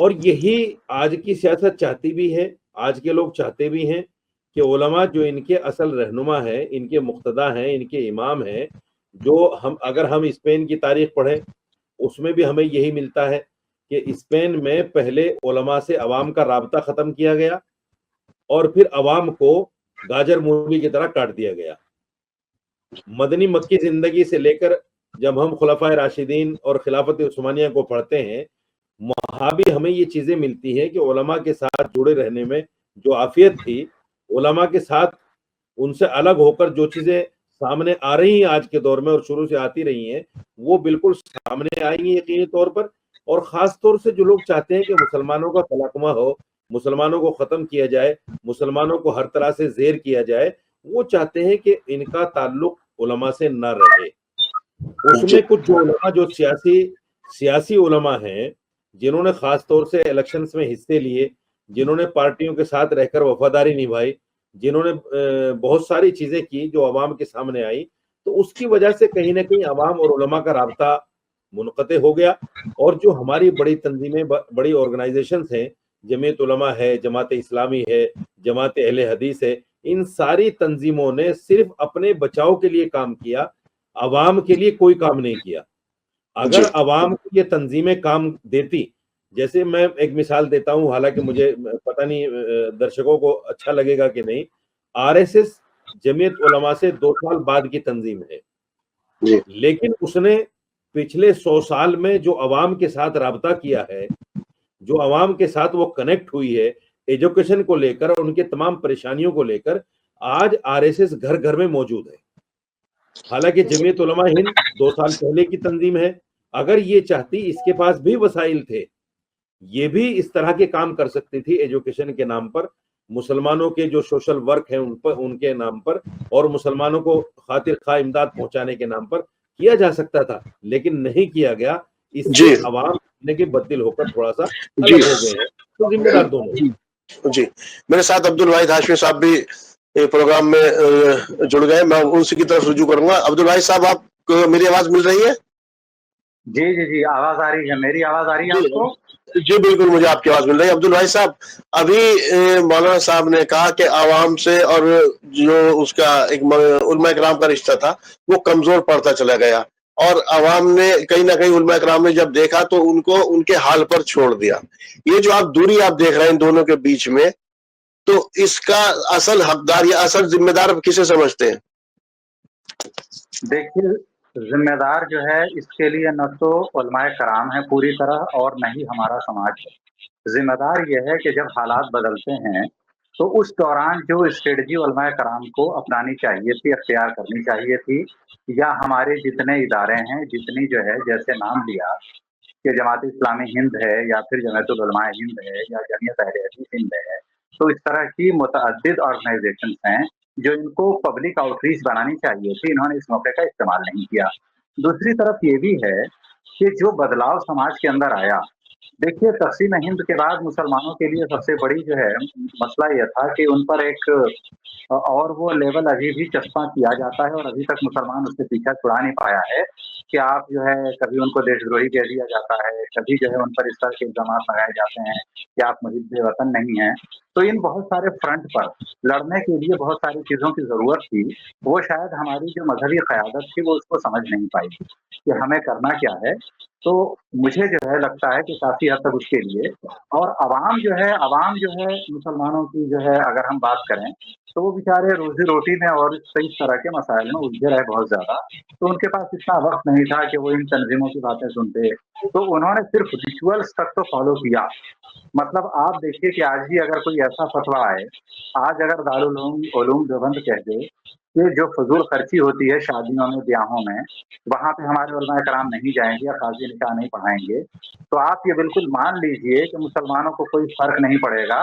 اور یہی آج کی سیاست چاہتی بھی ہے، آج کے لوگ چاہتے بھی ہیں کہ علماء جو ان کے اصل رہنما ہیں، ان کے مقتدا ہیں، ان کے امام ہیں، جو اگر ہم اسپین کی تاریخ پڑھیں اس میں بھی ہمیں یہی ملتا ہے کہ اسپین میں پہلے علماء سے عوام کا رابطہ ختم کیا گیا اور پھر عوام کو گاجر مولی کی طرح کاٹ دیا گیا۔ مدنی مکی زندگی سے لے کر جب ہم خلفائے راشدین اور خلافت عثمانیہ کو پڑھتے ہیں، وہاں بھی ہمیں یہ چیزیں ملتی ہیں کہ علماء کے ساتھ جڑے رہنے میں جو عافیت تھی، علماء کے ساتھ ان سے الگ ہو کر جو چیزیں سامنے آ رہی ہیں آج کے دور میں اور شروع سے آتی رہی ہیں، وہ بالکل سامنے آئیں گی یقینی طور پر۔ اور خاص طور سے جو لوگ چاہتے ہیں کہ مسلمانوں کا خلاقمہ ہو، مسلمانوں کو ختم کیا جائے، مسلمانوں کو ہر طرح سے زیر کیا جائے، وہ چاہتے ہیں کہ ان کا تعلق علماء سے نہ رہے۔ اس میں کچھ جو علماء جو سیاسی علماء ہیں، جنہوں نے خاص طور سے الیکشنز میں حصے لیے، جنہوں نے پارٹیوں کے ساتھ رہ کر وفاداری نبھائی، جنہوں نے بہت ساری چیزیں کی جو عوام کے سامنے آئی، تو اس کی وجہ سے کہیں نہ کہیں عوام اور علماء کا رابطہ منقطع ہو گیا۔ اور جو ہماری بڑی تنظیمیں، بڑی آرگنائزیشنز ہیں، جمعیت علماء ہے، جماعت اسلامی ہے، جماعت اہل حدیث ہے، ان ساری تنظیموں نے صرف اپنے بچاؤ کے لیے کام کیا، عوام کے لیے کوئی کام نہیں کیا۔ اگر عوام کو یہ تنظیمیں کام دیتی، جیسے میں ایک مثال دیتا ہوں، حالانکہ مجھے پتہ نہیں درشکوں کو اچھا لگے گا کہ نہیں، آر ایس ایس جمعیت علماء سے 2 سال بعد کی تنظیم ہے، لیکن اس نے پچھلے 100 سال میں جو عوام کے ساتھ رابطہ کیا ہے، جو عوام کے ساتھ وہ کنیکٹ ہوئی ہے ایجوکیشن کو لے کر اور ان کے تمام پریشانیوں کو لے کر، آج آر ایس ایس گھر گھر میں موجود ہے۔ حالانکہ جمعیت علماء ہند 2 سال پہلے کی تنظیم ہے، اگر یہ چاہتی، اس کے پاس بھی وسائل تھے، یہ بھی اس طرح کے کام کر سکتی تھی ایجوکیشن کے نام پر، مسلمانوں کے جو سوشل ورک ہیں ان کے نام پر، اور مسلمانوں کو خاطر خواہ امداد پہنچانے کے نام پر کیا جا سکتا تھا، لیکن نہیں کیا گیا۔ اس سے عوام کے بدل ہو کر تھوڑا سا الگ ہو گئے ہیں، تو ذمہ دار دونوں۔ جی، میرے ساتھ عبد الواحد ہاشمی صاحب بھی پروگرام میں جڑ گئے، میں ان کی طرف رجوع کروں گا۔ عبد الواحد صاحب، آپ کو میری آواز مل رہی ہے؟ جی جی جی، آواز آ رہی ہے، میری آواز آ رہی ہے آپ کو؟ جی بالکل، مجھے آپ کی آواز مل رہی ہے۔ عبد الواحد صاحب، ابھی مولانا صاحب نے کہا کہ عوام سے اور جو اس کا ایک علماء کرام کا رشتہ تھا وہ کمزور پڑتا چلا گیا، اور عوام نے کہیں نہ کہیں علماء کرام نے جب دیکھا تو ان کو ان کے حال پر چھوڑ دیا۔ یہ جو آپ دوری آپ دیکھ رہے ہیں ان دونوں کے بیچ میں، تو اس کا اصل حقدار یا اصل ذمہ دار کسے سمجھتے ہیں؟ دیکھیے، ذمہ دار جو ہے اس کے لیے نہ تو علماء کرام ہے پوری طرح، اور نہ ہی ہمارا سماج ہے۔ ذمہ دار یہ ہے کہ جب حالات بدلتے ہیں تو اس دوران جو اسٹریٹجی علماء کرام کو اپنانی چاہیے تھی، اختیار کرنی چاہیے تھی، یا ہمارے جتنے ادارے ہیں، جتنی جو ہے، جیسے نام لیا کہ جماعت اسلامی ہند ہے، یا پھر جمعیت العلماء ہند ہے، یا جمعیت اہل حدیث ہند ہے، تو اس طرح کی متعدد آرگنائزیشنز ہیں جو ان کو پبلک آؤٹ ریچ بنانی چاہیے تھی، انہوں نے اس موقع کا استعمال نہیں کیا۔ دوسری طرف یہ بھی ہے کہ جو بدلاؤ سماج کے اندر آیا، دیکھیے تقسیم ہند کے بعد مسلمانوں کے لیے سب سے بڑی جو ہے مسئلہ یہ تھا کہ ان پر ایک اور وہ لیول ابھی بھی چسپاں کیا جاتا ہے، اور ابھی تک مسلمان اس سے پیچھا چھڑا نہیں پایا ہے کہ آپ جو ہے کبھی ان کو دیش دروہی کہہ دیا جاتا ہے، کبھی جو ہے ان پر اس طرح کے الزامات لگائے جاتے ہیں کہ آپ محب وطن نہیں ہیں۔ تو ان بہت سارے فرنٹ پر لڑنے کے لیے بہت ساری چیزوں کی ضرورت تھی، وہ شاید ہماری جو مذہبی قیادت تھی وہ اس کو سمجھ نہیں پائی کہ ہمیں کرنا کیا ہے۔ تو مجھے جو ہے لگتا ہے کہ کافی حد تک اس کے لیے، اور عوام جو ہے مسلمانوں کی جو ہے اگر ہم بات کریں تو وہ بیچارے روزی روٹی میں اور اس طرح کے مسائل میں الجھے رہے بہت زیادہ، تو ان کے پاس اتنا وقت نہیں تھا کہ وہ ان تنظیموں کی باتیں سنتے، تو انہوں نے صرف ریچولس تک تو فالو کیا۔ مطلب آپ دیکھیے کہ آج بھی اگر کوئی ایسا فتویٰ آئے، آج اگر دارالعلوم دیوبند کہہ دے کہ جو فضول خرچی ہوتی ہے شادیوں میں، بیاہوں میں، وہاں پہ ہمارے علماء کرام نہیں جائیں گے یا قاضی نکاح نہیں پڑھائیں گے، تو آپ یہ بالکل مان لیجئے کہ مسلمانوں کو کوئی فرق نہیں پڑے گا،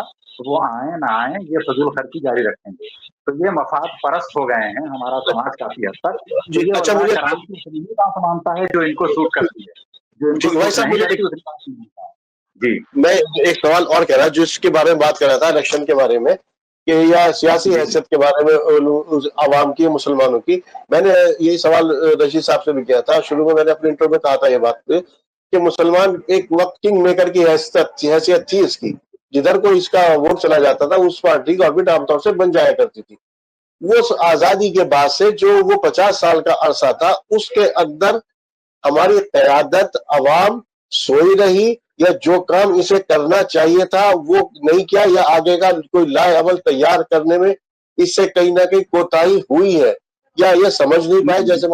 وہ آئیں نہ آئیں، یہ فضول خرچی جاری رکھیں گے۔ تو یہ مفاد پرست ہو گئے ہیں ہمارا سماج کافی حد تک، تو یہ علماء کرام کی اتنی بات مانتا ہے جو ان کو سوٹ کرتی ہے، جو ان کو سوٹ نہیں کرتی اتنی بات نہیں مانتا۔ جی، میں ایک سوال اور کہہ رہا جس کے بارے میں بات کر رہا تھا، الیکشن کے بارے میں، کہ یا سیاسی حیثیت کے بارے میں عوام کی، مسلمانوں کی۔ میں نے یہی سوال رشید صاحب سے بھی کیا تھا، شروع میں میں نے اپنے انٹرو میں کہا تھا یہ بات کہ مسلمان ایک وقت کنگ میکر کی حیثیت تھی اس کی, جدھر کو اس کا ووٹ چلا جاتا تھا اس پارٹی کا بھی عام طور سے بن جایا کرتی تھی. وہ آزادی کے بعد سے جو وہ 50 سال کا عرصہ تھا اس کے اندر ہماری قیادت عوام سوئی رہی, یا جو کام اسے کرنا چاہیے تھا وہ نہیں کیا, یا آگے کا کوئی لائے عمل تیار کرنے میں اس سے کہیں نہ کہیں کوتاہی ہوئی ہے, یا یہ سمجھ نہیں پائے. جیسے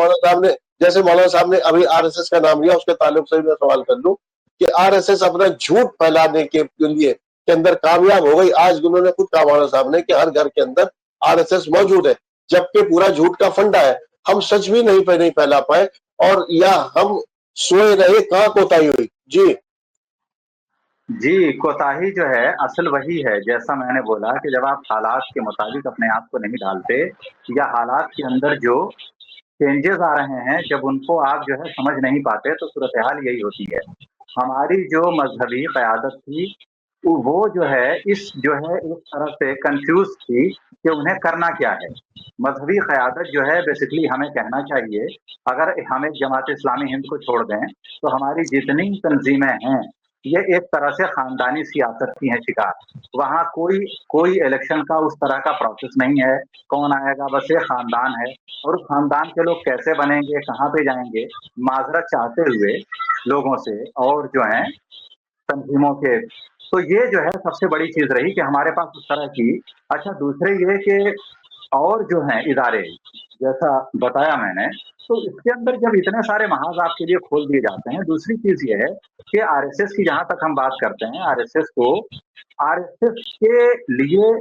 مولانا صاحب نے ابھی آر ایس ایس کا نام لیا, اس کے تعلق سے میں سوال کر لوں کہ آر ایس ایس اپنا جھوٹ پھیلانے کے لیے کے اندر کامیاب ہو گئی. آج انہوں نے خود کہا مولانا صاحب نے کہ ہر گھر کے اندر آر ایس ایس موجود ہے, جبکہ پورا جھوٹ کا فنڈا ہے. ہم سچ بھی نہیں پھیلا پائے, اور یا ہم سوئے رہے, کہاں کوتاہی ہوئی؟ جی کوتاہی جو ہے اصل وہی ہے, جیسا میں نے بولا کہ جب آپ حالات کے مطابق اپنے آپ کو نہیں ڈالتے, یا حالات کے اندر جو چینجز آ رہے ہیں جب ان کو آپ جو ہے سمجھ نہیں پاتے, تو صورتحال یہی ہوتی ہے. ہماری جو مذہبی قیادت تھی وہ جو ہے ایک طرح سے کنفیوز تھی کہ انہیں کرنا کیا ہے. مذہبی قیادت جو ہے بیسکلی ہمیں کہنا چاہیے, اگر ہم ایک جماعت اسلامی ہند کو چھوڑ دیں تو ہماری جتنی تنظیمیں ہیں یہ ایک طرح سے خاندانی سیاست کی ہیں شکار. وہاں کوئی الیکشن کا اس طرح کا پروسیس نہیں ہے, کون آئے گا بس ایک خاندان ہے, اور اس خاندان کے لوگ کیسے بنیں گے, کہاں پہ جائیں گے, معذرت چاہتے ہوئے لوگوں سے اور جو ہیں تنظیموں کے. تو یہ جو ہے سب سے بڑی چیز رہی کہ ہمارے پاس اس طرح کی. اچھا دوسرے یہ کہ اور جو ہیں ادارے جیسا بتایا میں نے, تو اس کے اندر جب اتنے سارے محاذ آپ کے لیے کھول دیے جاتے ہیں. دوسری چیز یہ ہے کہ آر ایس ایس کی جہاں تک ہم بات کرتے ہیں, آر ایس ایس کے لیے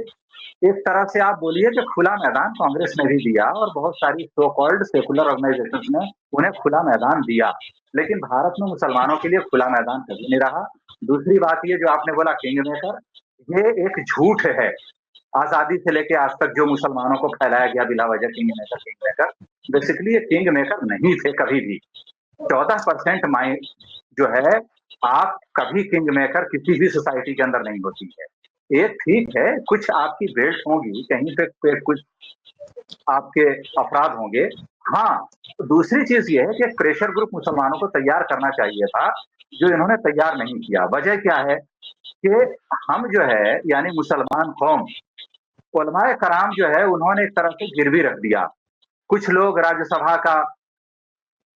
ایک طرح سے آپ بولیے کہ کھلا میدان کانگریس نے بھی دیا, اور بہت ساری سو کالڈ سیکولر آرگنائزیشنز نے انہیں کھلا میدان دیا, لیکن بھارت میں مسلمانوں کے لیے کھلا میدان کبھی نہیں رہا. دوسری بات یہ جو آپ نے بولا کنگ میکر, یہ ایک جھوٹ ہے. آزادی سے لے کے آج تک جو مسلمانوں کو پھیلایا گیا بلا وجہ کنگ میکر, بیسکلی یہ کنگ میکر نہیں تھے کبھی بھی. 14% جو ہے آپ کبھی کنگ میکر کسی بھی سوسائٹی کے اندر نہیں ہوتی ہے. ایک ٹھیک ہے کچھ آپ کی بیلٹ ہوں گی, کہیں پہ کچھ آپ کے افراد ہوں گے. ہاں دوسری چیز یہ ہے کہ پریشر گروپ مسلمانوں کو تیار کرنا چاہیے تھا, جو انہوں نے تیار نہیں کیا. وجہ کیا ہے کہ ہم جو ہے یعنی مسلمان قوم, علماء کرام جو ہے انہوں نے ایک طرح سے گروی رکھ دیا. کچھ لوگ راجیہ سبھا کا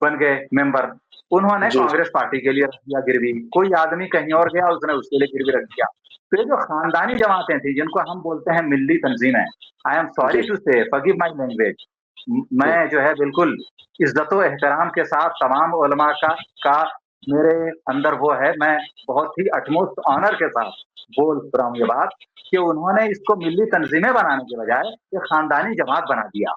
بن گئے ممبر, انہوں نے کانگریس پارٹی کے لیے رکھ دیا گروی. کوئی آدمی کہیں اور گیا, اس نے اس کے لیے گروی رکھ دیا. تو یہ جو خاندانی جماعتیں تھیں جن کو ہم بولتے ہیں ملی تنظیمیں, آئی ایم سوری ٹو سے فارگیو مائی لینگویج, میں جو ہے بالکل عزت و احترام کے ساتھ تمام علماء کا میرے اندر وہ ہے, میں بہت ہی اٹموسٹ آنر کے ساتھ بول رہا ہوں یہ بات کہ انہوں نے اس کو ملی تنظیمیں بنانے کے بجائے ایک خاندانی جماعت بنا دیا.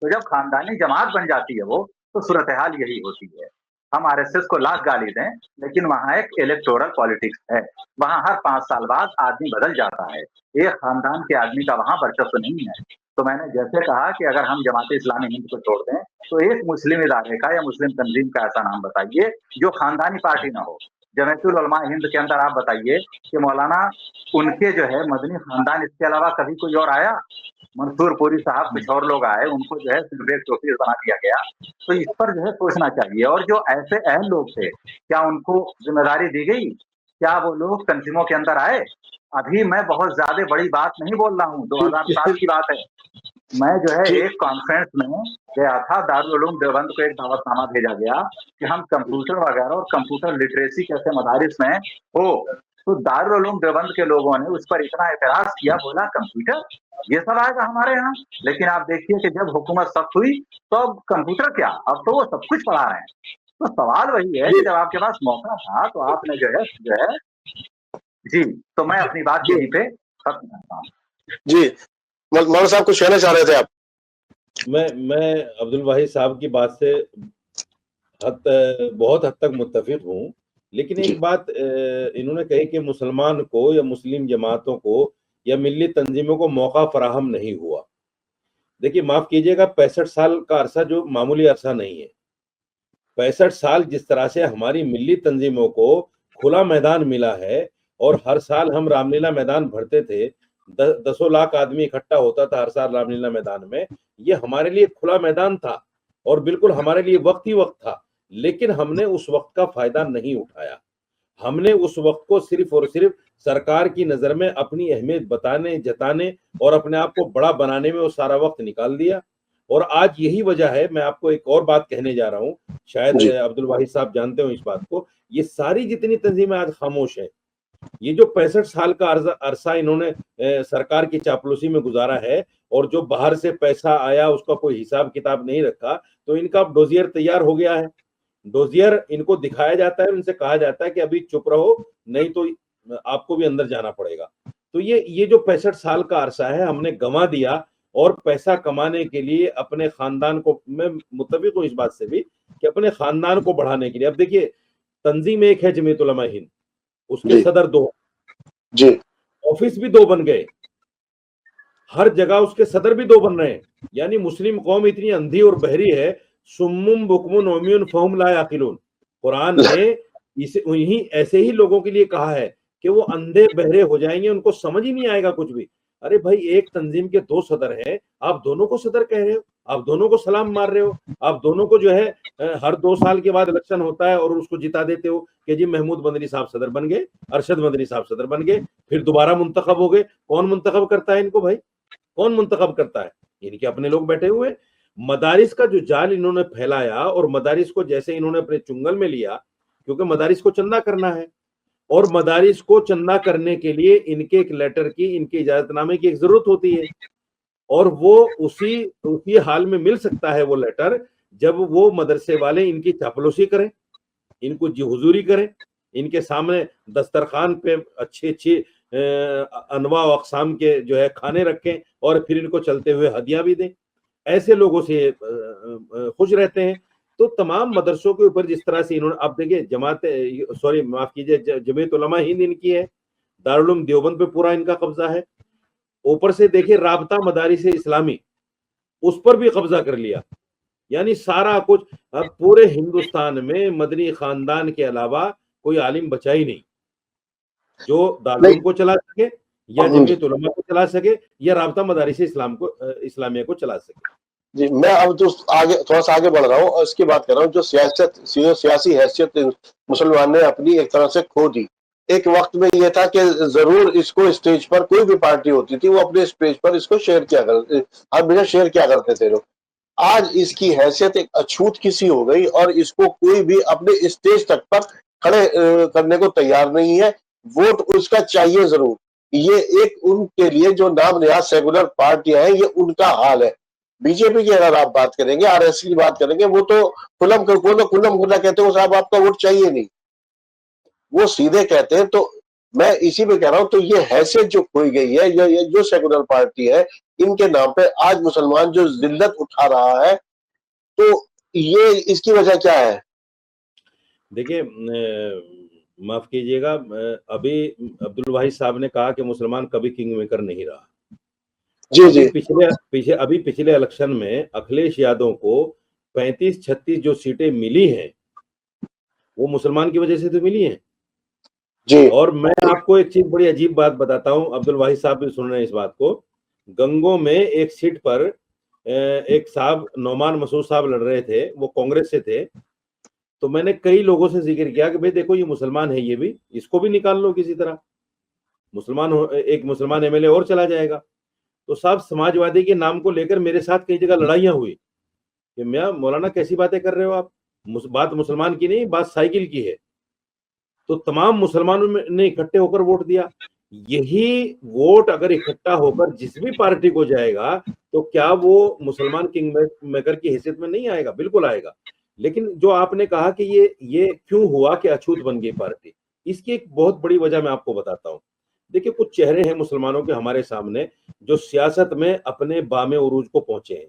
تو جب خاندانی جماعت بن جاتی ہے وہ, تو صورتحال یہی ہوتی ہے. ہم آر ایس ایس کو لاکھ گالی دیں, لیکن وہاں ایک الیکٹورل پالیٹکس ہے. وہاں ہر 5 سال بعد آدمی بدل جاتا ہے, ایک خاندان کے آدمی کا وہاں برچسپ نہیں ہے. تو میں نے جیسے کہا کہ اگر ہم جماعت اسلامی ہند کو چھوڑ دیں تو ایک مسلم ادارے کا یا مسلم تنظیم کا ایسا نام بتائیے جو خاندانی پارٹی نہ ہو. جمعیت العلماء ہند کے اندر آپ بتائیے کہ مولانا ان کے جو ہے مدنی خاندان اس کے علاوہ کبھی کوئی اور آیا؟ منصور پوری صاحب کچھ اور لوگ آئے, ان کو جو ہے صرف ایک ٹوپی بنا دیا گیا. تو اس پر جو ہے سوچنا چاہیے. اور جو ایسے اہل لوگ تھے, کیا ان کو ذمہ داری دی گئی؟ کیا وہ لوگ تنظیموں کے اندر آئے؟ ابھی میں بہت زیادہ بڑی بات نہیں بول رہا ہوں, 2007 کی بات ہے. میں جو ہے ایک کانفرنس میں گیا تھا, دارالعلوم دیوبند کو ایک دعوت نامہ بھیجا گیا کہ ہم کمپیوٹر وغیرہ اور کمپیوٹر لٹریسی کیسے مدارس میں ہو. تو دارالعلوم دیوبند کے لوگوں نے اس پر اتنا اعتراض کیا, بولا کمپیوٹر یہ سب آئے گا ہمارے یہاں. لیکن آپ دیکھیے کہ جب حکومت سخت ہوئی تو اب کمپیوٹر کیا, اب تو وہ سب کچھ پڑھا رہے ہیں. تو سوال وہی ہے کہ جب آپ کے پاس موقع تھا تو آپ نے جو ہے جی. تو میں اپنی بات یہیں پہ ختم کرتا ہوں. جی مولانا صاحب کچھ کہنا چاہ رہے تھے آپ؟ میں عبد الواحد صاحب کی بات سے بہت حد تک متفق ہوں, لیکن ایک بات انہوں نے کہی کہ مسلمان کو یا مسلم جماعتوں کو یا ملی تنظیموں کو موقع فراہم نہیں ہوا. دیکھیے معاف کیجئے گا, 65 سال کا عرصہ جو معمولی عرصہ نہیں ہے. 65 سال جس طرح سے ہماری ملی تنظیموں کو کھلا میدان ملا ہے, اور ہر سال ہم رام لیلا میدان بھرتے تھے, 10 لاکھ آدمی اکٹھا ہوتا تھا ہر سال رام لیلا میدان میں. یہ ہمارے لیے کھلا میدان تھا, اور بالکل ہمارے لیے وقت ہی وقت تھا لیکن ہم نے اس وقت کا فائدہ نہیں اٹھایا. ہم نے اس وقت کو صرف اور صرف سرکار کی نظر میں اپنی اہمیت بتانے جتانے اور اپنے آپ کو بڑا بنانے میں وہ سارا وقت نکال دیا. اور آج یہی وجہ ہے, میں آپ کو ایک اور بات کہنے جا رہا ہوں, شاید جی عبد الواحد صاحب جانتے ہوں اس بات کو, یہ ساری جتنی تنظیمیں آج خاموش ہیں, یہ جو 65 سال کا عرصہ انہوں نے سرکار کی چاپلوسی میں گزارا ہے, اور جو باہر سے پیسہ آیا اس کا کوئی حساب کتاب نہیں رکھا, تو ان کا ڈوزیئر تیار ہو گیا ہے. ڈوزیئر ان کو دکھایا جاتا ہے, ان سے کہا جاتا ہے کہ ابھی چپ رہو نہیں تو آپ کو بھی اندر جانا پڑے گا. تو یہ جو 65 سال کا عرصہ ہے ہم نے گنوا دیا, اور پیسہ کمانے کے لیے اپنے خاندان کو, میں متفق ہوں اس بات سے بھی کہ اپنے خاندان کو بڑھانے کے لیے, اب دیکھیے تنظیم ایک ہے جمعیت علماء ہند, اس کے جی صدر 2, جی آفس بھی 2 بن گئے, ہر جگہ اس کے صدر بھی 2 بن رہے ہیں. یعنی مسلم قوم اتنی اندھی اور بہری ہے, سمم بکم عمی فہم لا یعقلون. قرآن نے ایسے ہی لوگوں کے لیے کہا ہے کہ وہ اندھے بہرے ہو جائیں گے, ان کو سمجھ ہی نہیں آئے گا کچھ بھی. ارے بھائی, ایک تنظیم کے 2 صدر ہیں, آپ دونوں کو صدر کہہ رہے ہو, آپ دونوں کو سلام مار رہے ہو, آپ دونوں کو جو ہے ہر 2 سال کے بعد الیکشن ہوتا ہے اور اس کو جتا دیتے ہو کہ جی محمود مدنی صاحب صدر بن گئے, ارشد مدنی صاحب صدر بن گئے, پھر دوبارہ منتخب ہو گئے. کون منتخب کرتا ہے ان کو بھائی؟ کون منتخب کرتا ہے؟ یعنی کہ اپنے لوگ بیٹھے ہوئے. مدارس کا جو جال انہوں نے پھیلایا, اور مدارس کو جیسے انہوں نے اپنے چنگل میں لیا, کیونکہ مدارس کو چندہ کرنا ہے, اور مدارس کو چندہ کرنے کے لیے ان کے ایک لیٹر کی, ان کے اجازت نامے کی ایک ضرورت ہوتی ہے, اور وہ اسی حال میں مل سکتا ہے وہ لیٹر جب وہ مدرسے والے ان کی چاپلوسی کریں, ان کو جی حضوری کریں, ان کے سامنے دسترخوان پہ اچھے انواع و اقسام کے جو ہے کھانے رکھیں, اور پھر ان کو چلتے ہوئے ہدیہ بھی دیں. ایسے لوگوں سے خوش رہتے ہیں. تو تمام مدرسوں کے اوپر جس طرح سے انہوں نے, اب دیکھیے معاف کیجیے, جمعیت علماء ہند ان کی ہے, دارالعلوم دیوبند پہ پورا ان کا قبضہ ہے, اوپر سے دیکھیے رابطہ مدارس اسلامی, اس پر بھی قبضہ کر لیا. یعنی سارا کچھ, اب پورے ہندوستان میں مدنی خاندان کے علاوہ کوئی عالم بچا ہی نہیں جو دارالعلوم کو چلا سکے, یا جمعیت علماء کو چلا سکے, یا رابطہ مدارس اسلامیہ کو چلا سکے. جی, میں اب تو آگے تھوڑا سا آگے بڑھ رہا ہوں, اور اس کی بات کر رہا ہوں جو سیاسی حیثیت مسلمان نے اپنی ایک طرح سے کھو دی. ایک وقت میں یہ تھا کہ ضرور اس کو اسٹیج پر کوئی بھی پارٹی ہوتی تھی, وہ اپنے اسٹیج پر اس کو شیئر کیا کرتے, ہمیشہ شیئر کیا کرتے تھے لوگ. آج اس کی حیثیت ایک اچھوت کسی ہو گئی, اور اس کو کوئی بھی اپنے اسٹیج تک پر کھڑے کرنے کو تیار نہیں ہے. ووٹ اس کا چاہیے ضرور. یہ ایک ان کے لیے جو نام نہاد سیکولر پارٹیاں ہیں, یہ ان کا حال ہے. بی جے پی کی اگر آپ بات کریں گے, آر ایس کی بات کریں گے, وہ تو کھلم کھلا کہتے ہیں صاحب آپ کا ووٹ چاہیے نہیں, وہ سیدھے کہتے ہیں. تو میں اسی پہ کہہ رہا ہوں, تو یہ حیثیت جو کھوئی گئی ہے, جو سیکولر پارٹی ہے, ان کے نام پہ آج مسلمان جو ذلت اٹھا رہا ہے, تو یہ اس کی وجہ کیا ہے؟ دیکھیے, معاف کیجیے گا, ابھی عبد الواحد صاحب نے کہا کہ مسلمان کبھی کنگ میکر نہیں رہا. جی جی, ابھی پچھلے الیکشن میں اکھلیش یادو کو 35-36 جو سیٹیں ملی ہیں, وہ مسلمان کی وجہ سے تو ملی ہیں. جی اور میں آپ کو ایک چیز بڑی عجیب بات بتاتا ہوں, عبد الواحد صاحب بھی سن رہے ہیں اس بات کو. گنگوں میں ایک سیٹ پر ایک صاحب نعمان مسعود صاحب لڑ رہے تھے, وہ کانگریس سے تھے. تو میں نے کئی لوگوں سے ذکر کیا کہ بھئی دیکھو یہ مسلمان ہے, یہ بھی اس کو بھی نکال لو کسی طرح, ایک مسلمان ایم ایل اے اور چلا جائے گا. تو صاحب سماجوادی کے نام کو لے کر میرے ساتھ کئی جگہ لڑائیاں ہوئی کہ میاں مولانا کیسی باتیں کر رہے ہو آپ, بات مسلمان کی نہیں, بات سائیکل کی ہے. تو تمام مسلمانوں نے اکٹھے ہو کر ووٹ دیا. یہی ووٹ اگر اکٹھا ہو کر جس بھی پارٹی کو جائے گا, تو کیا وہ مسلمان کنگ میکر کی حیثیت میں نہیں آئے گا؟ بالکل آئے گا. لیکن جو آپ نے کہا کہ یہ کیوں ہوا کہ اچھوت بن گئی پارٹی, اس کی ایک بہت بڑی وجہ میں آپ کو بتاتا ہوں. دیکھیں, کچھ چہرے ہیں مسلمانوں کے ہمارے سامنے جو سیاست میں اپنے بام عروج کو پہنچے ہیں,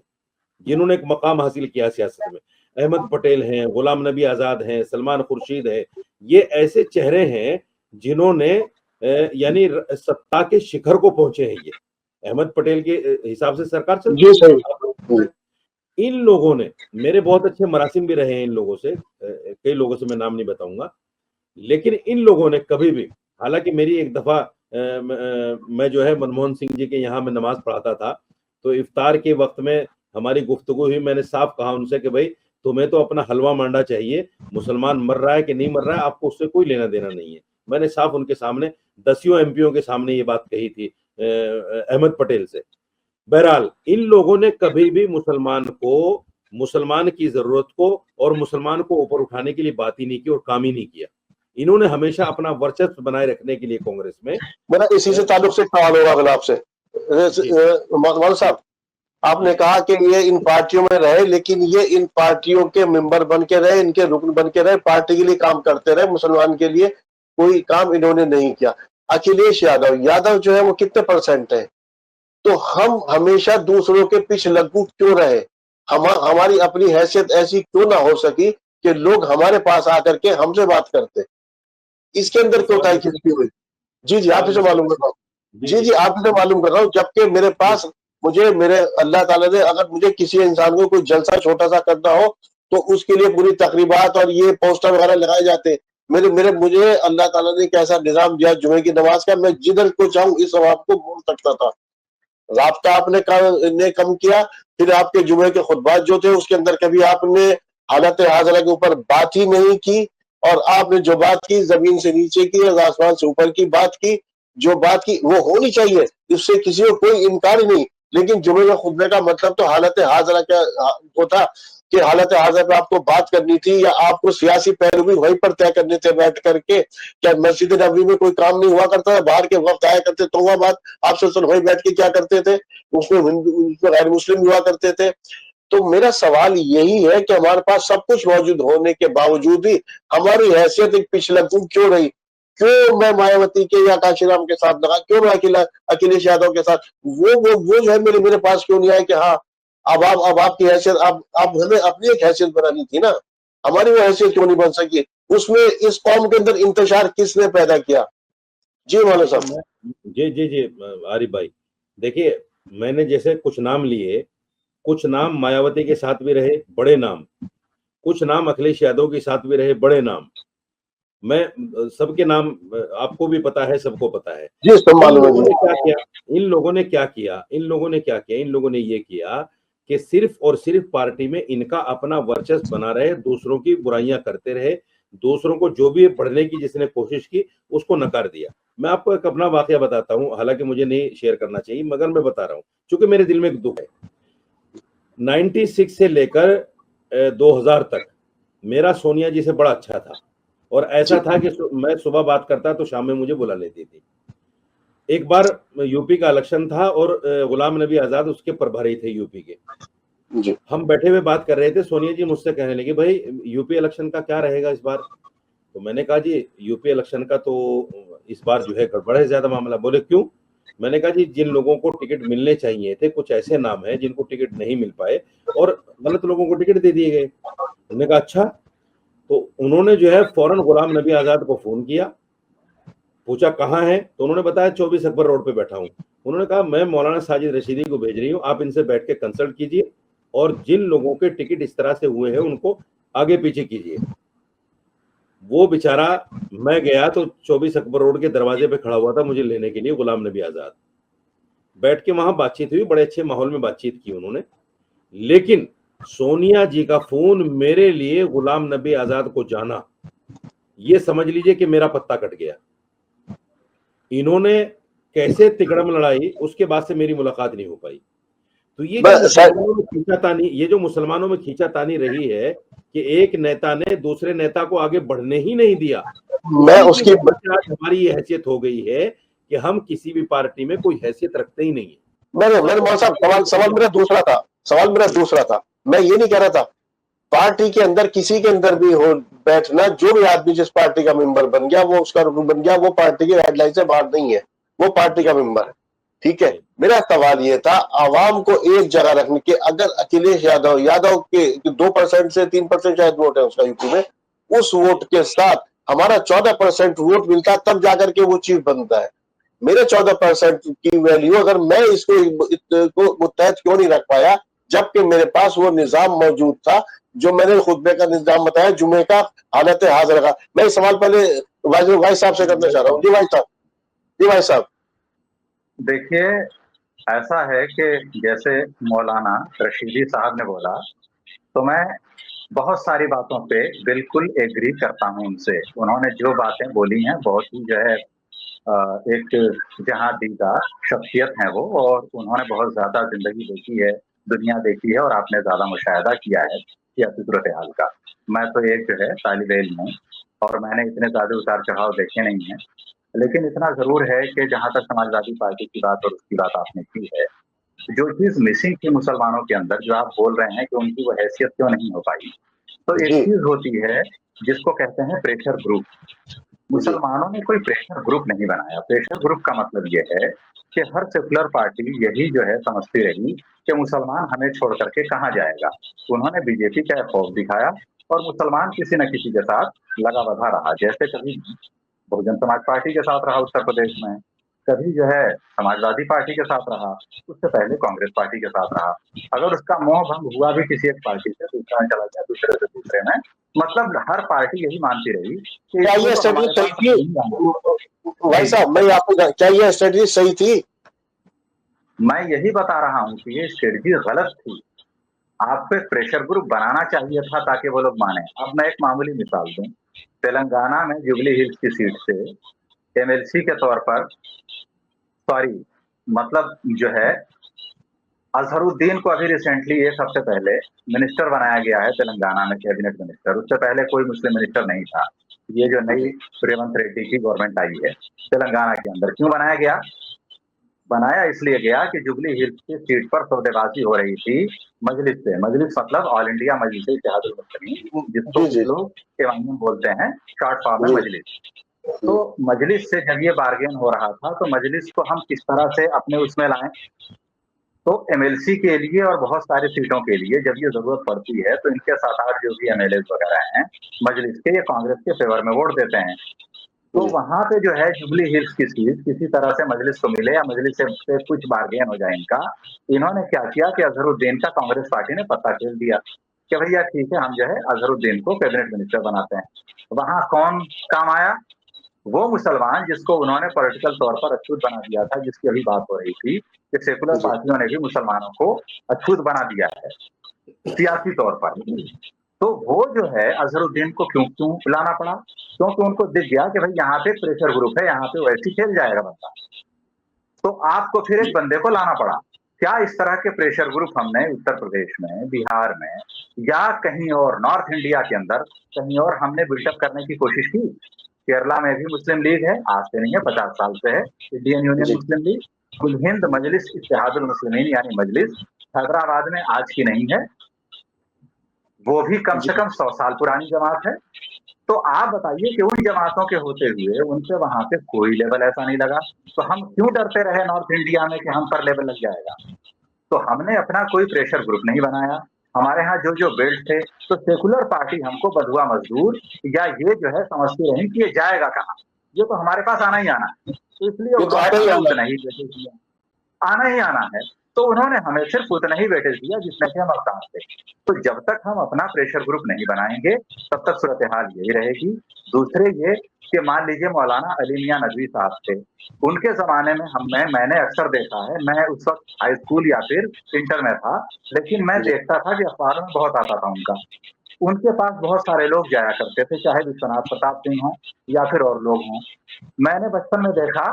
جنہوں نے ایک مقام حاصل کیا سیاست میں. احمد پٹیل ہیں, غلام نبی آزاد ہیں, سلمان خورشید ہے. یہ ایسے چہرے ہیں جنہوں نے یعنی ستا کے شکھر کو پہنچے ہیں. یہ احمد پٹیل کے حساب سے سرکار چلتی جی ہے. صحیح. ان لوگوں نے, میرے بہت اچھے مراسم بھی رہے ہیں ان لوگوں سے, کئی لوگوں سے میں نام نہیں بتاؤں گا, لیکن ان لوگوں نے کبھی بھی, حالانکہ میری ایک دفعہ میں جو ہے منموہن سنگھ جی کے یہاں میں نماز پڑھاتا تھا, تو افطار کے وقت میں ہماری گفتگو ہوئی, میں نے صاف کہا ان سے کہ بھائی تمہیں تو اپنا حلوہ مانڈا چاہیے، مسلمان مر رہا ہے کہ نہیں مر رہا ہے آپ کو اس سے کوئی لینا دینا نہیں ہے. میں نے صاف ان کے سامنے 10 MP کے سامنے یہ بات کہی تھی احمد پٹیل سے. بہرحال ان لوگوں نے کبھی بھی مسلمان کی ضرورت کو اور مسلمان کو اوپر اٹھانے کے لیے بات ہی نہیں کی اور کام ہی نہیں کیا. انہوں نے ہمیشہ اپنا ورچسو بنائے رکھنے کے لیے کانگریس میں. میرا اسی سے تعلق سے سوال ہوگا اگر آپ سے مولانا صاحب، آپ نے کہا کہ یہ ان پارٹیوں میں رہے لیکن یہ ان پارٹیوں کے ممبر بن کے رہے، ان کے رکن بن کے رہے، پارٹی کے لیے کام کرتے رہے، مسلمان کے لیے کوئی کام انہوں نے نہیں کیا. اکھلیش یادو جو ہے وہ کتنے % ہے؟ تو ہم ہمیشہ دوسروں کے پیچھے لگو کیوں رہے؟ ہماری اپنی حیثیت ایسی کیوں نہ ہو سکی کہ لوگ ہمارے پاس آ کر کے ہم سے بات کرتے؟ اس کے اندر کوتاہی کس کی ہوئی؟ جی آپ سے معلوم کر رہا ہوں. جی آپ سے معلوم کر رہا ہوں. جبکہ میرے پاس میرے اللہ تعالیٰ نے اگر مجھے کسی انسان کو کوئی جلسہ چھوٹا سا کرنا ہو تو اس کے لیے پوری تقریبات اور یہ پوسٹر وغیرہ لگائے جاتے. مجھے اللہ تعالیٰ نے کیسا نظام دیا جمعے کی نماز کا، میں جدھر کو چاہوں اس ثواب کو بول سکتا تھا. رابطہ آپ نے کم کیا. پھر آپ کے جمعے کے خطبات جو تھے اس کے اندر کبھی آپ نے حالت حاضرہ کے اوپر بات ہی نہیں کی، اور آپ نے جو بات کی زمین سے نیچے کی اور آسمان سے اوپر کی بات کی. جو بات کی وہ ہونی چاہیے، اس سے کسی کو کوئی انکار ہی نہیں. لیکن جمعے کے خطبے کا مطلب تو حالت حاضرہ کیا ہوتا کہ حالت حاضرہ پہ آپ کو بات کرنی تھی، یا آپ کو سیاسی پہلو بھی وہیں پر طے کرنے تھے بیٹھ کر کے. کیا مسجد نبوی میں کوئی کام نہیں ہوا کرتا تھا؟ باہر کے وقت آیا کرتے تو وہ بات آپ سے وہیں بیٹھ کے کیا کرتے تھے؟ اس میں غیر مسلم ہوا کرتے تھے. تو میرا سوال یہی ہے کہ ہمارے پاس سب کچھ موجود ہونے کے باوجود بھی ہماری حیثیت ایک پچھلگوں کیوں رہی؟ کیوں میں مایاوتی کے یا کاشی رام کے ساتھ لگا؟ کیوں میں اکھلیش یادو کے ساتھ؟ وہ جو ہے میرے پاس کیوں نہیں آئے کہ ہاں اب آپ کی حیثیت اب ہمیں اپنی ایک حیثیت بنانی تھی نا. ہماری وہ حیثیت کیوں نہیں بن سکی؟ اس میں اس قوم کے اندر انتشار کس نے پیدا کیا؟ جی مولانا صاحب. جی عارف بھائی، دیکھیے میں نے جیسے کچھ نام لیے، کچھ نام مایاوتی کے ساتھ بھی رہے بڑے نام، کچھ نام اکھلیش یادو کے ساتھ بھی رہے بڑے نام. میں سب کے نام آپ کو بھی پتا ہے، سب کو پتا ہے. جی سب معلوم ہے. ان لوگوں نے کیا کیا؟ ان لوگوں نے یہ کیا کہ صرف اور صرف پارٹی میں ان کا اپنا ورچسو بنا رہے، دوسروں کی برائیاں کرتے رہے، دوسروں کو جو بھی پڑھنے کی جس نے کوشش کی اس کو نکار دیا. میں آپ کو ایک اپنا واقعہ بتاتا ہوں، حالانکہ مجھے نہیں شیئر کرنا چاہیے مگر میں بتا رہا ہوں چونکہ میرے دل میں ایک دکھ ہے. 96 سے لے کر 2000 تک میرا سونیا جی سے بڑا اچھا تھا، اور ایسا تھا کہ میں صبح بات کرتا تو شام میں مجھے بلا لیتی تھی. ایک بار یو پی کا الیکشن تھا اور غلام نبی آزاد اس کے پربھاری تھے یو پی کے. ہم بیٹھے ہوئے بات کر رہے تھے، سونیا جی مجھ سے کہنے لگے بھائی یو پی الیکشن کا کیا رہے گا اس بار؟ تو میں نے کہا جی یو پی الیکشن کا تو اس بار جو ہے گڑبڑ ہے زیادہ معاملہ. بولے کیوں؟ میں نے کہا جی جن لوگوں کو ٹکٹ ملنے چاہیے تھے کچھ ایسے نام ہیں جن کو ٹکٹ نہیں مل پائے اور غلط لوگوں کو ٹکٹ دے دیے گئے. انہوں نے کہا اچھا. تو انہوں نے جو ہے فوراً غلام نبی آزاد کو فون کیا، پوچھا کہاں ہے؟ تو انہوں نے بتایا 24 اکبر روڈ پہ بیٹھا ہوں. انہوں نے کہا میں مولانا ساجد رشیدی کو بھیج رہی ہوں، آپ ان سے بیٹھ کے کنسلٹ کیجئے اور جن لوگوں کے ٹکٹ اس طرح سے ہوئے ہیں ان کو آگے پیچھے کیجئے. وہ بیچارہ، میں گیا تو 24 اکبر روڈ کے دروازے پہ کھڑا ہوا تھا مجھے لینے کے لیے غلام نبی آزاد. بیٹھ کے وہاں بات چیت ہوئی، بڑے اچھے ماحول میں بات چیت کی انہوں نے. لیکن سونیا جی کا فون میرے لیے غلام نبی آزاد کو جانا، یہ سمجھ لیجئے کہ میرا پتہ کٹ گیا. انہوں نے کیسے تکڑم لڑائی، اس کے بعد سے میری ملاقات نہیں ہو پائی. تو یہ جو مسلمانوں میں کھینچا تانی رہی ہے کہ ایک نیتا نے دوسرے نیتا کو آگے بڑھنے ہی نہیں دیا، میں اس کی ہماری یہ حیثیت ہو گئی ہے کہ ہم کسی بھی پارٹی میں کوئی حیثیت رکھتے ہی نہیں ہیں. مولانا صاحب سوال میرا دوسرا تھا. میں یہ نہیں کہہ رہا تھا پارٹی کے اندر کسی کے اندر بھی ہو بیٹھنا، جو بھی آدمی جس پارٹی کا ممبر بن گیا وہ اس کا رکن بن گیا، وہ پارٹی کی گائیڈ لائن سے باہر نہیں ہے، وہ پارٹی کا ممبر ہے. ٹھیک ہے. میرا سوال یہ تھا عوام کو ایک جگہ رکھنے کے، اگر اکھلیش یادو کے 2% سے 3% شاید ووٹ ہے اس کا یو پی میں، اس ووٹ کے ساتھ ہمارا 14% ووٹ ملتا تب جا کر کے وہ چیف بنتا ہے. میرے 14% کی ویلیو اگر میں اس کو متحد کیوں نہیں رکھ پایا جبکہ میرے پاس وہ نظام موجود تھا جو میں نے خطبے کا نظام بتایا، جمعے کا حالت حاضر کا. میں یہ سوال پہلے بھائی صاحب سے کرنا چاہ رہا ہوں. جی بھائی صاحب. دیکھیے ایسا ہے کہ جیسے مولانا رشیدی صاحب نے بولا تو میں بہت ساری باتوں پہ بالکل ایگری کرتا ہوں ان سے. انہوں نے جو باتیں بولی ہیں بہت ہی جو ہے ایک جہاں دیدہ شخصیت ہیں وہ, اور انہوں نے بہت زیادہ زندگی دیکھی ہے, دنیا دیکھی ہے, اور آپ نے زیادہ مشاہدہ کیا ہے سیاسی صورتحال کا. میں تو ایک جو ہے طالب علم ہوں اور میں نے اتنے زیادہ اتار چڑھاؤ دیکھے نہیں ہیں, لیکن اتنا ضرور ہے کہ جہاں تک سماجوادی پارٹی کی بات اور اس کی بات آپ نے کی ہے, جو چیز مسنگ تھی مسلمانوں کے اندر, جو آپ بول رہے ہیں کہ ان کی وہ حیثیت کیوں نہیں ہو پائی, تو ایک جی چیز ہوتی ہے جس کو کہتے ہیں پریشر گروپ. جی مسلمانوں نے کوئی پریشر گروپ نہیں بنایا. پریشر گروپ کا مطلب یہ ہے کہ ہر سیکولر پارٹی یہی جو ہے سمجھتی رہی کہ مسلمان ہمیں چھوڑ کر کے کہاں جائے گا. انہوں نے بی جے پی کا خوف دکھایا اور مسلمان کسی نہ کسی کے ساتھ لگا بدھا رہا, جیسے کبھی بہوجن سماج پارٹی کے ساتھ رہا اتر پردیش میں, کبھی جو ہے سماجوادی پارٹی کے ساتھ رہا, اس سے پہلے کانگریس پارٹی کے ساتھ رہا. اگر اس کا موہ بھنگ ہوا بھی کسی ایک پارٹی سے, دوسرے میں چلا گیا, دوسرے سے دوسرے میں, مطلب ہر پارٹی یہی مانتی رہی کہ کیا اس کو یہ تو ہمارے اسٹریٹجی پاس صحیح نہیں جانا. تھی بھائی صاحب؟ میں آپ کو کیا یہ اسٹریٹجی صحیح تھی؟ میں یہی بتا رہا ہوں کہ یہ اسٹریٹجی غلط تھی. آپ کو ایک پریشر گروپ بنانا چاہیے تھا تاکہ وہ لوگ مانیں. اب میں ایک معمولی مثال دوں. تلنگانہ میں جوبلی ہلز کی سیٹ سے ایم ایل سی کے طور پر, سوری مطلب جو ہے اظہر الدین کو ابھی ریسنٹلی ایک ہفتے پہلے منسٹر بنایا گیا ہے تلنگانہ میں, کیبنٹ منسٹر. اس سے پہلے کوئی مسلم منسٹر نہیں تھا. یہ جو نئی ریونت ریڈی کی گورنمنٹ آئی ہے تلنگانہ کے اندر, کیوں بنایا گیا؟ بنایا اس لیے گیا کہ جوبلی ہلز کی سیٹ پر سودے بازی ہو رہی تھی مجلس سے. مجلس مطلب آل انڈیا مجلس اتحاد المسلمین, جس کو جی کچھ جی لوگ ایوانیم بولتے ہیں, شارٹ فارم میں جی مجلس. تو مجلس سے جب یہ بارگین ہو رہا تھا تو مجلس کو ہم کس طرح سے اپنے اس میں لائیں. تو ایم ایل سی کے لیے اور بہت ساری سیٹوں کے لیے جب یہ ضرورت پڑتی ہے تو ان کے 7-8 جو بھی ایم ایل ایز وغیرہ ہیں مجلس کے, یہ کانگریس کے فیور میں ووٹ دیتے ہیں. تو وہاں پہ جو ہے جوبلی ہلز کی سیٹ کسی طرح سے مجلس کو ملے یا مجلس سے کچھ بارگین ہو جائے ان کا. انہوں نے کیا کیا کہ اظہر الدین کا کانگریس پارٹی نے پتہ کھیل دیا کہ بھیا ٹھیک ہے, ہم جو ہے اظہر الدین کو کیبنٹ منسٹر بناتے ہیں. وہاں کون کام آیا؟ وہ مسلمان جس کو انہوں نے پولیٹیکل طور پر اچھوت بنا دیا تھا, جس کی ابھی بات ہو رہی تھی کہ سیکولر جی پارٹیوں نے بھی مسلمانوں کو اچھوت بنا دیا ہے سیاسی طور پر. تو وہ جو ہے اظہر الدین کو کیوں لانا پڑا؟ کیونکہ ان کو دکھ گیا کہ بھائی یہاں پہ پریشر گروپ ہے, یہاں پہ ویسے کھیل جائے گا بندہ. تو آپ کو پھر ایک بندے کو لانا پڑا. کیا اس طرح کے پریشر گروپ ہم نے اتر پردیش میں, بہار میں یا کہیں اور نارتھ انڈیا کے اندر کہیں اور ہم نے بلٹ اپ کرنے کی کوشش کی؟ کیرلا میں بھی مسلم لیگ ہے, آج سے نہیں ہے 50 سال سے ہے انڈین یونین جی مسلم لیگ. کل ہند مجلس اتحاد المسلمین یعنی مجلس حیدرآباد میں آج کی نہیں ہے, وہ بھی کم جی سے کم 100 سال پرانی جماعت ہے. تو آپ بتائیے کہ ان جماعتوں کے ہوتے ہوئے ان سے وہاں پہ کوئی لیبل ایسا نہیں لگا, تو ہم کیوں ڈرتے رہے نارتھ انڈیا میں کہ ہم پر لیبل لگ جائے گا؟ تو ہم نے اپنا کوئی پریشر گروپ نہیں بنایا. ہمارے ہاں جو بیلٹ تھے تو سیکولر پارٹی ہم کو بدھوا مزدور یا یہ جو ہے سمجھتی رہی کہ یہ جائے گا کہاں, یہ تو ہمارے پاس آنا ہی آنا ہے. تو اس لیے یہ تو انہوں آ نے رہی ہمیں ہے. اتنا ہی ویٹیج دیا, آنا ہی آنا ہے. تو انہوں نے ہمیں صرف اتنا ہی ویٹیج دیا جس میں کہ ہم افغان تھے. تو جب تک ہم اپنا پریشر گروپ نہیں بنائیں گے تب تک صورتحال یہی رہے گی. دوسرے یہ کہ مان لیجیے مولانا علی میاں ندوی صاحب تھے, ان کے زمانے میں میں نے اکثر دیکھا ہے, میں اس وقت ہائی اسکول یا پھر انٹر میں تھا, لیکن میں جی دیکھتا تھا کہ اخباروں میں بہت آتا تھا ان کا. ان کے پاس بہت سارے لوگ جایا کرتے تھے, چاہے وشوناث پرتاپ سنگھ ہوں یا پھر اور لوگ ہوں. میں نے بچپن میں دیکھا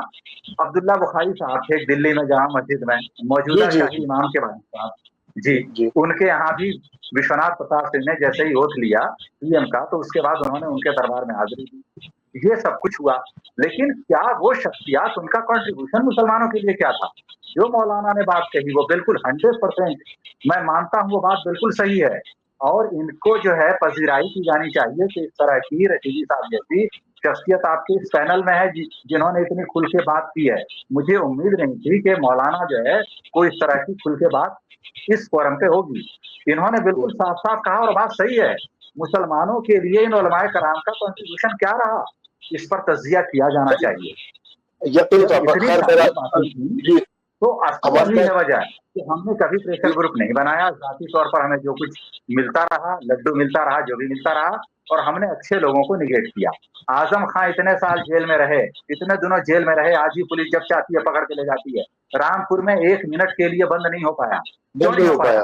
عبداللہ بخاری صاحب تھے دلی میں جامع مسجد میں, جی موجودہ جی شاہی امام کے بھائی صاحب, جی ان کے یہاں بھی وشوناث پرتاپ سنگھ نے جیسے ہی اوتھ لیا پی ایم کا تو اس کے بعد انہوں نے ان کے دربار میں حاضری دی. یہ سب کچھ ہوا, لیکن کیا وہ شخصیات, ان کا کنٹریبیوشن مسلمانوں کے لیے کیا تھا؟ جو مولانا نے بات کہی وہ بالکل 100% میں مانتا ہوں, وہ بات بالکل صحیح ہے, اور ان کو جو ہے پذیرائی کی جانی چاہیے کہ اس طرح کی رشیدی صاحب جیسی شخصیت آپ کے اس پینل میں ہے جنہوں نے اتنی کھل کے بات کی ہے. مجھے امید نہیں تھی کہ مولانا جو ہے کوئی اس طرح کی کھل کے بات اس فورم پہ ہوگی. انہوں نے بالکل صاف صاف کہا اور بات صحیح ہے. مسلمانوں کے لیے ان علماء کرام کا کنٹریبیوشن کیا رہا, اس پر تجزیہ کیا جانا چاہیے. یقینی جب طور پر. اتنی خیر ساری باتیں تھیں جی تو اصل ہمارے یہی ہے پاس وجہ کہ ہم نے کبھی پریشر گروپ نہیں بنایا. ذاتی طور پر ہمیں جو کچھ ملتا رہا, لڈو ملتا رہا, جو بھی ملتا رہا, اور ہم نے اچھے لوگوں کو نگیٹ کیا. اعظم خان اتنے سال جیل میں رہے, اتنے دنوں جیل میں رہے, آج بھی پولیس جب چاہتی ہے پکڑ کے لے جاتی ہے. رامپور میں 1 منٹ کے لیے بند نہیں ہو پایا. کیوں نہیں ہو پایا؟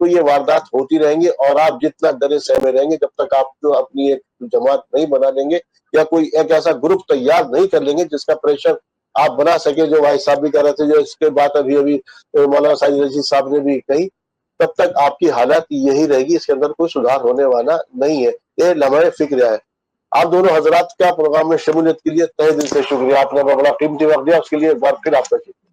تو یہ واردات ہوتی رہیں گی، اور آپ جتنا ڈرے سہمے رہیں گے جب تک آپ جو اپنی ایک جماعت نہیں بنا لیں گے یا کوئی ایک ایسا گروپ تیار نہیں کر لیں گے جس کا پریشر آپ بنا سکے، جو بھائی صاحب بھی کہہ رہے تھے، جو اس کے بعد ابھی مولانا ساجد رشید صاحب نے بھی کہی، تب تک آپ کی حالت یہی رہے گی، اس کے اندر کوئی سدھار ہونے والا نہیں ہے۔ یہ لمحہ فکر ہے۔ آپ دونوں حضرات کا پروگرام میں شمولیت کے لیے تہہ دل سے شکریہ، آپ نے اپنا قیمتی وقت دیا، اس کے لیے ایک بار پھر آپ کا شکریہ۔